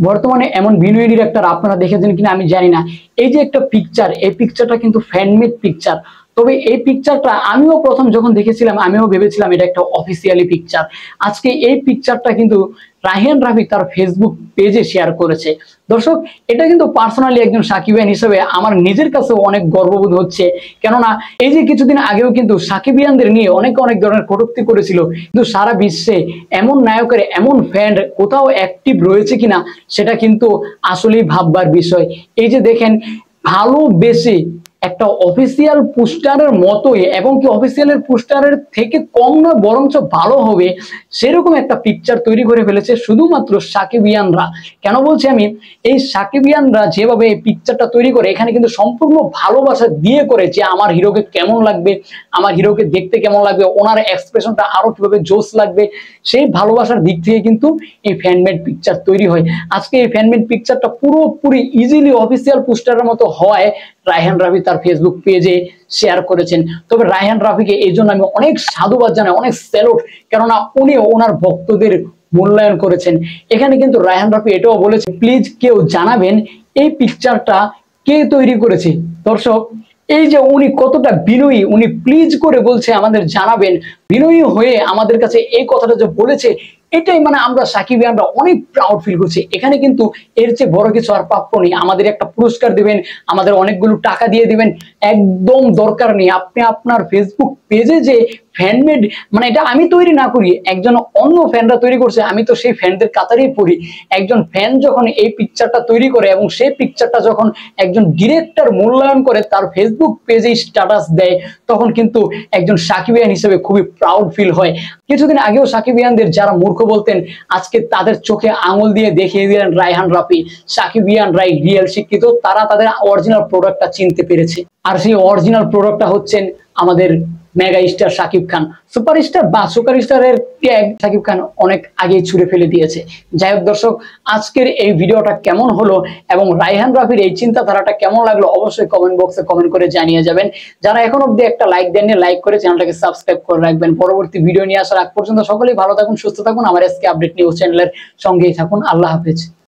বর্তমানে এমন বিনয়ী ডিরেক্টর আপনারা দেখেছেন কিনা আমি জানি না। এই যে একটা পিকচার, এই পিকচারটা কিন্তু ফ্যানমেড পিকচার। তবে এই পিকচারটা আমিও প্রথম যখন দেখেছিলাম আমিও ভেবেছিলাম এটা একটা অফিসিয়ালি পিকচার। আজকে এই পিকচারটা কিন্তু রায়হান রাফি তার ফেসবুক পেজে শেয়ার করেছে। দর্শক, এটা কিন্তু পার্সোনালি একজন সাকিবিয়ান হিসেবে আমার নিজের কাছেও অনেক গর্ববোধ হচ্ছে। কেননা এই যে কিছুদিন আগেও কিন্তু সাকিবিয়ানদের নিয়ে অনেক ধরনের কটূক্তি করেছিল, কিন্তু সারা বিশ্বে এমন নায়কের এমন ফ্যান কোথাও অ্যাক্টিভ রয়েছে কিনা সেটা কিন্তু আসলেই ভাববার বিষয়। এই যে দেখেন, ভালোবেসে একটা অফিসিয়াল পোস্টারের মতোই, এবং কি অফিসিয়ালের পোস্টারের থেকে কম নয় বরঞ্চ ভালো হবে সেরকম একটা পিকচার তৈরি করে ফেলেছে শুধুমাত্র সাকিবিয়ানরা। কেন বলছি আমি, এই সাকিবিয়ানরা যেভাবে এই পিকচারটা তৈরি করে এখানে কিন্তু সম্পূর্ণ ভালোবাসা দিয়ে করে, যে আমার হিরোকে কেমন লাগবে, আমার হিরোকে দেখতে কেমন লাগবে, ওনার এক্সপ্রেশনটা আরো কিভাবে জোশ লাগবে, সেই ভালোবাসার দিক থেকে কিন্তু এই ফ্যানমেড পিকচার তৈরি হয়। আজকে এই ফ্যানমেড পিকচারটা পুরোপুরি ইজিলি অফিসিয়াল পোস্টারের মতো হওয়ায় রায়হান রাফি তার ফেসবুক পেজে শেয়ার করেছেন। তবে রায়হান রাফিকে এই জন্য আমি অনেক সাধুবাদ জানাই, অনেক স্যালুট, কেননা উনি ওনার ভক্তদের মূল্যায়ন করেছেন। এখানে কিন্তু রায়হান রাফি এটাও বলেছে, প্লিজ কেউ জানাবেন এই পিকচারটা কে তৈরি করেছে। দর্শক, এই যে উনি কতটা বিনয়ী, উনি প্লিজ করে বলছে আমাদের জানাবেন, বিনয়ী হয়ে আমাদের কাছে এই কথাটা যে বলেছে, এটাই মানে আমরা সাকিবিয়ানরা অনেক প্রাউড ফিল করছি। এখানে কিন্তু এর চেয়ে বড় কিছু আর প্রাপ্য নেই। আমাদের একটা পুরস্কার দিবেন, আমাদের অনেকগুলো টাকা দিয়ে দিবেন, একদম দরকার নেই। আপনি আপনার ফেসবুক পেজে যে ফ্যানমেড, মানে এটা আমি তৈরি না করি, একজন অন্য ফ্যানরা তৈরি করছে, আমি তো সেই ফ্যানদের কাতারেই পড়ি। একজন ফ্যান যখন এই পিকচারটা তৈরি করে এবং সেই পিকচারটা যখন একজন ডিরেক্টর মূল্যায়ন করে তার ফেসবুক পেজে স্ট্যাটাস দেয়, তখন কিন্তু একজন সাকিবিয়ান হিসেবে খুবই প্রাউড ফিল হয়। কিছুদিন আগেও সাকিবিয়ানদের যারা মূর্খ বলতেন, আজকে তাদের চোখে আঙুল দিয়ে দেখিয়ে দিলেন রায়হান রাফি, সাকিবিয়ানরাই রিয়েল শিক্ষিত, তারা তাদের অরিজিনাল প্রোডাক্টটা চিনতে পেরেছে। আর সেই অরিজিনাল প্রোডাক্টটা হচ্ছেন আমাদের mega star Shakib Khan. Superstar বা সুপারস্টারের ট্যাগ শাকিব খান অনেক আগেই ছুড়ে ফেলে দিয়েছে। যাই হোক দর্শক, আজকের এই ভিডিওটা কেমন হলো এবং রায়হান রাফির এই চিন্তাধারাটা কেমন লাগলো অবশ্যই কমেন্ট বক্সে কমেন্ট করে জানিয়ে যাবেন। যারা এখন অব্দি একটা লাইক দেননি, লাইক করে চ্যানেলটাকে সাবস্ক্রাইব করে রাখবেন। পরবর্তী ভিডিও নিয়ে আসার আগ পর্যন্ত সকলেই ভালো থাকুন, সুস্থ থাকুন। আমার এসকে আপডেট নিউজ চ্যানেলের সঙ্গেই থাকুন। আল্লাহ হাফেজ।